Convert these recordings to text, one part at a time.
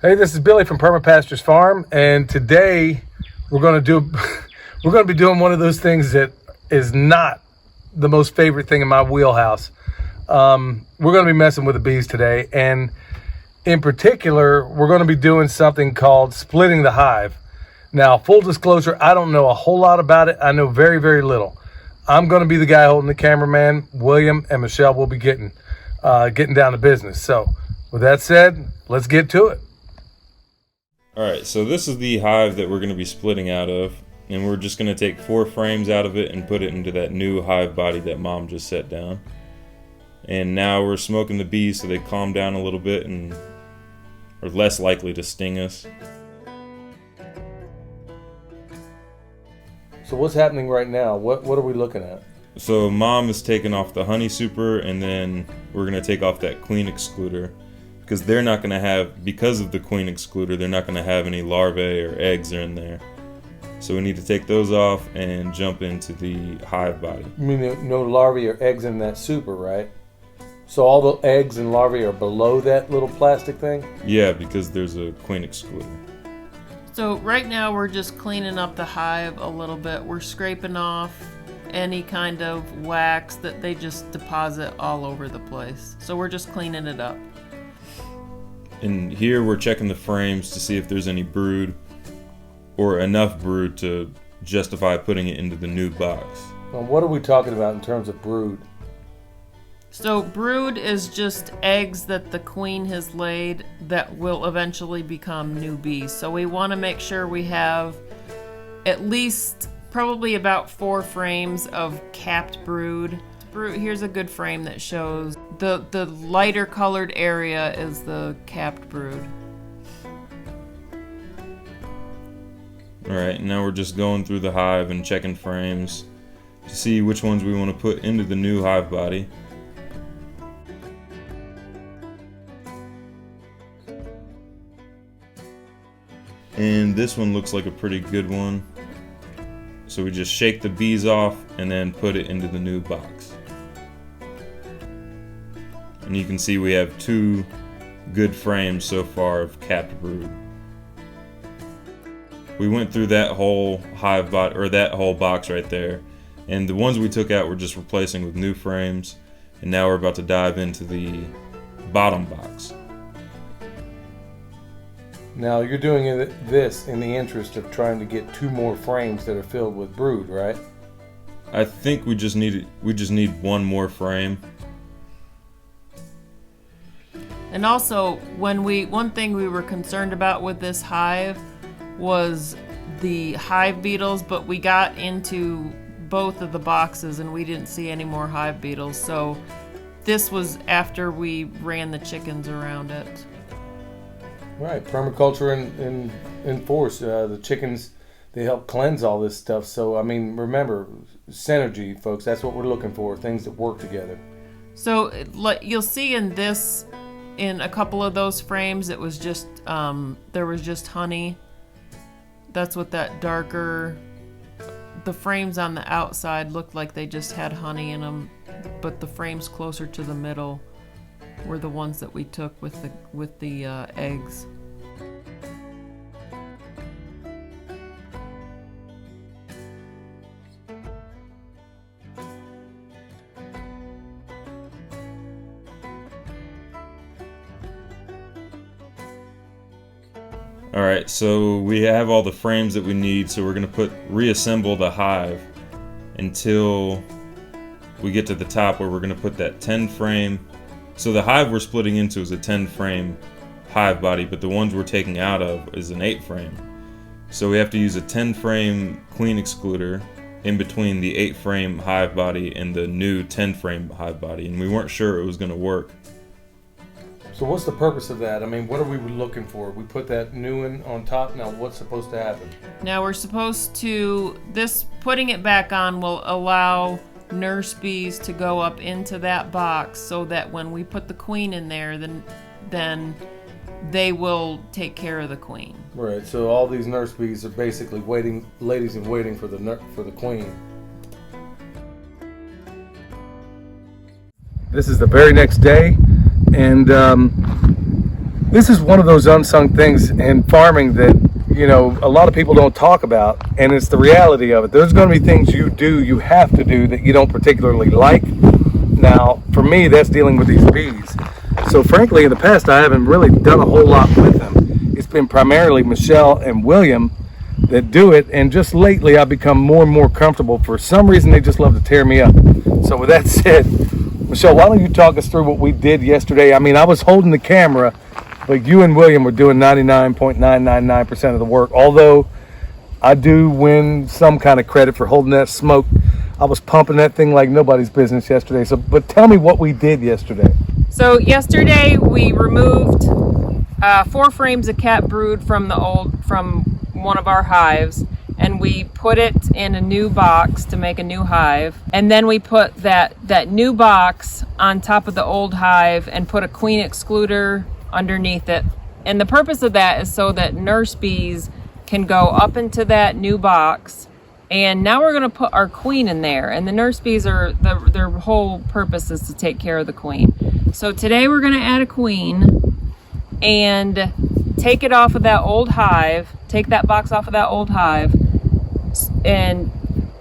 Hey, this is Billy from Perma Pastures Farm, and today we're going to be doing one of those things that is not the most favorite thing in my wheelhouse. We're going to be messing with the bees today, and in particular, we're going to be doing something called splitting the hive. Now, full disclosure, I don't know a whole lot about it. I know very, very little. I'm going to be the guy holding the cameraman. William and Michelle will be getting down to business. So, with that said, let's get to it. Alright, so this is the hive that we're going to be splitting out of, and we're just going to take 4 frames out of it and put it into that new hive body that Mom just set down. And now we're smoking the bees so they calm down a little bit and are less likely to sting us. So what's happening right now? What are we looking at? So Mom is taking off the honey super, and then we're going to take off that queen excluder. Because they're not going to have, because of the queen excluder, they're not going to have any larvae or eggs in there. So we need to take those off and jump into the hive body. You mean no larvae or eggs in that super, right? So all the eggs and larvae are below that little plastic thing? Yeah, because there's a queen excluder. So right now we're just cleaning up the hive a little bit. We're scraping off any kind of wax that they just deposit all over the place. So we're just cleaning it up. And here we're checking the frames to see if there's any brood or enough brood to justify putting it into the new box. Now, what are we talking about in terms of brood? So brood is just eggs that the queen has laid that will eventually become new bees. So we want to make sure we have at least probably about 4 frames of capped brood. Here's a good frame that shows the lighter colored area is the capped brood. Alright, now we're just going through the hive and checking frames to see which ones we want to put into the new hive body. And this one looks like a pretty good one. So we just shake the bees off and then put it into the new box. And you can see we have 2 good frames so far of capped brood. We went through that whole hive bot or that whole box right there, and the ones we took out we're just replacing with new frames. And now we're about to dive into the bottom box. Now you're doing this in the interest of trying to get 2 more frames that are filled with brood, right? I think we just need 1 more frame. And also, one thing we were concerned about with this hive was the hive beetles, but we got into both of the boxes and we didn't see any more hive beetles. So this was after we ran the chickens around it. Right, permaculture in force. The chickens, they help cleanse all this stuff. So, I mean, remember, synergy, folks, that's what we're looking for, things that work together. So you'll see in a couple of those frames, it was just, there was just honey. That's what that darker, the frames on the outside looked like they just had honey in them, but the frames closer to the middle were the ones that we took with the eggs. Alright, so we have all the frames that we need, so we're going to reassemble the hive until we get to the top where we're going to put that 10 frame. So the hive we're splitting into is a 10 frame hive body, but the ones we're taking out of is an 8 frame. So we have to use a 10 frame queen excluder in between the 8 frame hive body and the new 10 frame hive body, and we weren't sure it was going to work. So what's the purpose of that? I mean, what are we looking for? We put that new one on top. Now what's supposed to happen? Now we're supposed to, putting it back on will allow nurse bees to go up into that box so that when we put the queen in there, then they will take care of the queen. Right, so all these nurse bees are basically ladies in waiting for the queen. This is the very next day, and This is one of those unsung things in farming that, you know, a lot of people don't talk about, and it's the reality of it. There's going to be things you have to do that you don't particularly like. Now, for me, that's dealing with these bees. So frankly, in the past, I haven't really done a whole lot with them. It's been primarily Michelle and William that do it, and just lately I've become more and more comfortable. For some reason, they just love to tear me up. So with that said, Michelle, why don't you talk us through what we did yesterday? I mean, I was holding the camera, but you and William were doing 99.999% of the work. Although I do win some kind of credit for holding that smoke. I was pumping that thing like nobody's business yesterday. So, but tell me what we did yesterday. So yesterday we removed 4 frames of cat brood from one of our hives, and we put it in a new box to make a new hive. And then we put that new box on top of the old hive and put a queen excluder underneath it. And the purpose of that is so that nurse bees can go up into that new box. And now we're going to put our queen in there. And the nurse bees their whole purpose is to take care of the queen. So today we're going to add a queen and take it off of that old hive, take that box off of that old hive, and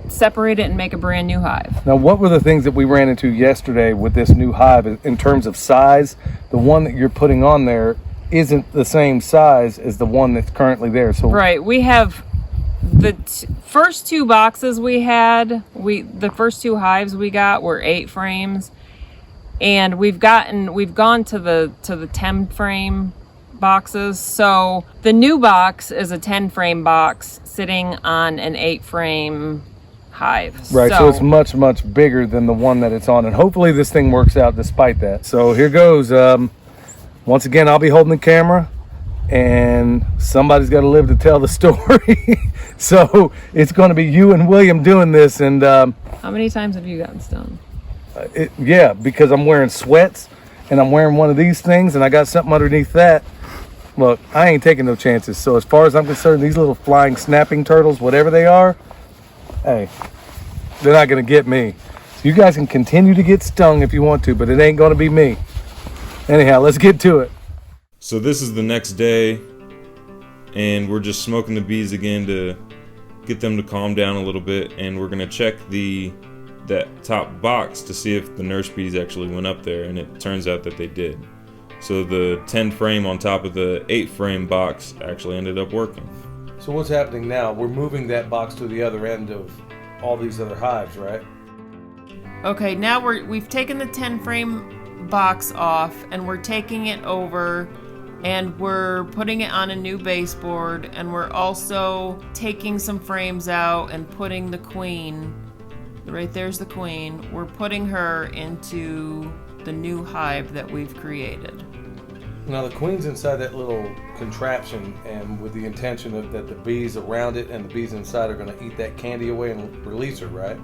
separate it and make a brand new hive. Now, what were the things that we ran into yesterday with this new hive in terms of size? The one that you're putting on there isn't the same size as the one that's currently there. So right, we have the first 2 boxes we had. The first 2 hives we got were 8 frames, and we've gone to the 10 frame boxes. So the new box is a 10 frame box sitting on an 8 frame hive. Right, so it's much, much bigger than the one that it's on, and hopefully this thing works out despite that. So here goes. Once again, I'll be holding the camera, and somebody's got to live to tell the story. So it's going to be you and William doing this. And how many times have you gotten stung? Yeah, because I'm wearing sweats, and I'm wearing one of these things, and I got something underneath that. Look, I ain't taking no chances. So as far as I'm concerned, these little flying snapping turtles, whatever they are, hey, they're not going to get me. So you guys can continue to get stung if you want to, but it ain't going to be me. Anyhow, let's get to it. So this is the next day, and we're just smoking the bees again to get them to calm down a little bit, and we're going to check that top box to see if the nurse bees actually went up there, and it turns out that they did. So the 10 frame on top of the 8 frame box actually ended up working. So what's happening now? We're moving that box to the other end of all these other hives, right? Okay, now we've taken the 10 frame box off, and we're taking it over and we're putting it on a new baseboard, and we're also taking some frames out and putting the queen, right there's the queen, we're putting her into the new hive that we've created. Now the queen's inside that little contraption, and with the intention that the bees around it and the bees inside are going to eat that candy away and release her, right?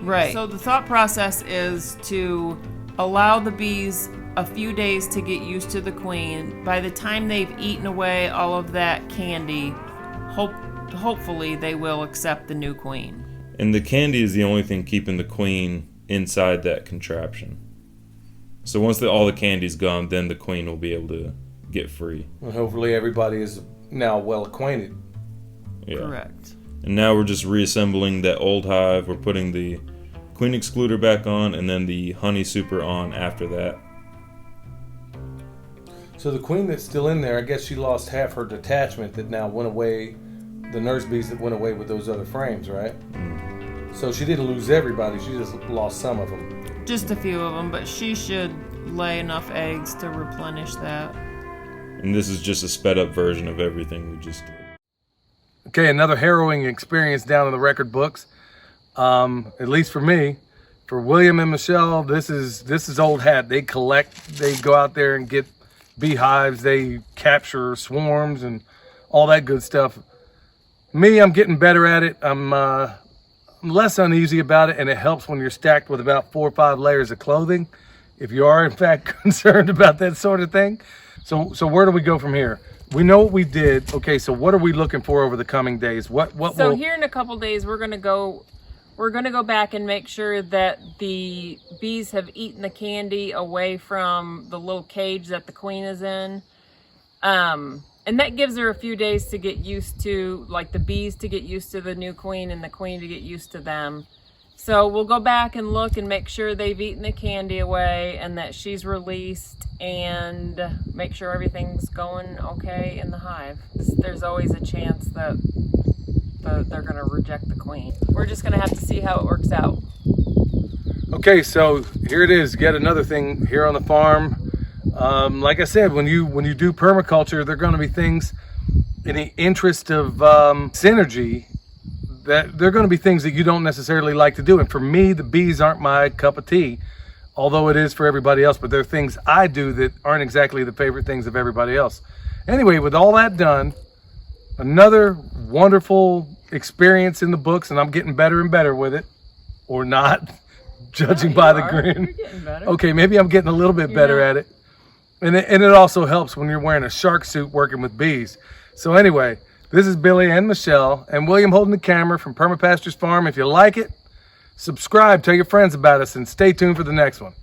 Right. So the thought process is to allow the bees a few days to get used to the queen. By the time they've eaten away all of that candy, hopefully they will accept the new queen. And the candy is the only thing keeping the queen inside that contraption. So once all the candy's gone, then the queen will be able to get free. And hopefully everybody is now well acquainted. Yeah. Correct. And now we're just reassembling that old hive. We're putting the queen excluder back on, and then the honey super on after that. So the queen that's still in there, I guess she lost half her detachment that now went away, the nurse bees that went away with those other frames, right? Mm. So she didn't lose everybody, she just lost some of them. Just a few of them, but she should lay enough eggs to replenish that. And this is just a sped up version of everything we just did. Okay, another harrowing experience down in the record books. At least for me. For William and Michelle, this is old hat. They go out there and get beehives, they capture swarms and all that good stuff. Me, I'm getting better at it. I'm less uneasy about it, and it helps when you're stacked with about 4 or 5 layers of clothing, if you are in fact concerned about that sort of thing. So where do we go from here? We know what we did. Okay, so what are we looking for over the coming days? So here in a couple days, we're gonna go back and make sure that the bees have eaten the candy away from the little cage that the queen is in. And that gives her a few days to get used to, like the bees to get used to the new queen and the queen to get used to them. So we'll go back and look and make sure they've eaten the candy away and that she's released, and make sure everything's going okay in the hive. There's always a chance that they're going to reject the queen. We're just going to have to see how it works out. Okay, so here it is, yet another thing here on the farm. Like I said, when you do permaculture, there are going to be things in the interest of synergy, that there are going to be things that you don't necessarily like to do. And for me, the bees aren't my cup of tea, although it is for everybody else. But there are things I do that aren't exactly the favorite things of everybody else. Anyway, with all that done, another wonderful experience in the books, and I'm getting better and better with it, or not, judging by the grin. You're getting better. Okay, maybe I'm getting a little bit better at it. And it also helps when you're wearing a shark suit working with bees. So anyway, this is Billy and Michelle and William holding the camera from Perma Pastures Farm. If you like it, subscribe, tell your friends about us, and stay tuned for the next one.